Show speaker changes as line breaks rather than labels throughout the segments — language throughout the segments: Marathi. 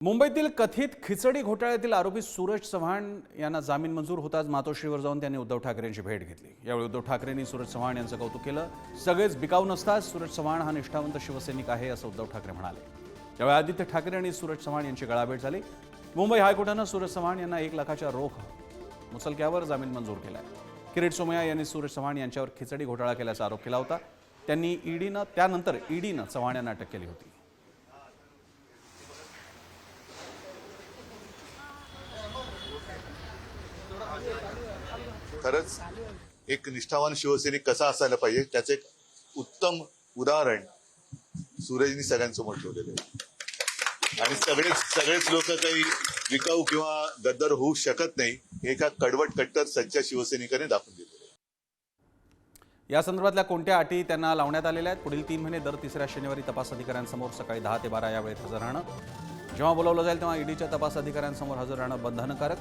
मुंबईतील कथित खिचडी घोटाळ्यातील आरोपी सूरज चव्हाण यांना जामीन मंजूर होताच मातोश्रीवर जाऊन त्यांनी उद्धव ठाकरेंची भेट घेतली। यावेळी उद्धव ठाकरेंनी सूरज चव्हाण यांचं कौतुक केलं। सगळेच बिकाऊ नसतात, सूरज चव्हाण हा निष्ठावंत शिवसैनिक आहे असं उद्धव ठाकरे म्हणाले। त्यावेळी आदित्य ठाकरे आणि सूरज चव्हाण यांची गळाभेट झाली। मुंबई हायकोर्टानं सूरज चव्हाण यांना 1 लाखाच्या रोख मुचलक्यावर जामीन मंजूर केलाय। किरीट सोमय्या यांनी सूरज चव्हाण यांच्यावर खिचडी घोटाळा केल्याचा आरोप केला होता। त्यानंतर ईडीनं चव्हाण यांना अटक केली होती।
खरंच एक निष्ठावान शिवसैनिक कसा असायला पाहिजे त्याचे एक उत्तम उदाहरण सूरजनी सगळ्यांसमोर ठेवलेले आहे। आणि सगळेच लोक काही विकाऊ किंवा गद्दार होऊ शकत नाही, एका कडवट कट्टर सच्च्या शिवसैनिकाने दाखवून दिले।
या संदर्भातल्या कोणत्या अटी त्यांना लावण्यात आलेल्या आहेत? पुढील 3 महिने दर तिसऱ्या शनिवारी तपास अधिकाऱ्यांसमोर सकाळी 10 ते 12 या वेळेत हजर राहणं। जेव्हा बोलावलं जाईल तेव्हा ईडीच्या तपास अधिकाऱ्यांसमोर हजर राहणं बंधनकारक।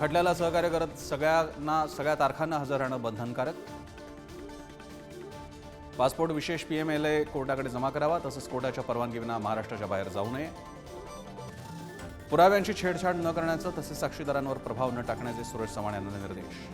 खटल्याला सहकार्य करत सगळ्या तारखांना हजर राहणं बंधनकारक। पासपोर्ट विशेष PMLA कोर्टाकडे जमा करावा, तसंच कोर्टाच्या परवानगीविना महाराष्ट्राच्या बाहेर जाऊ नये। पुराव्यांची छेडछाड न करण्याचं तसेच साक्षीदारांवर प्रभाव न टाकण्याचे सूरज चव्हाण यांना निर्देश।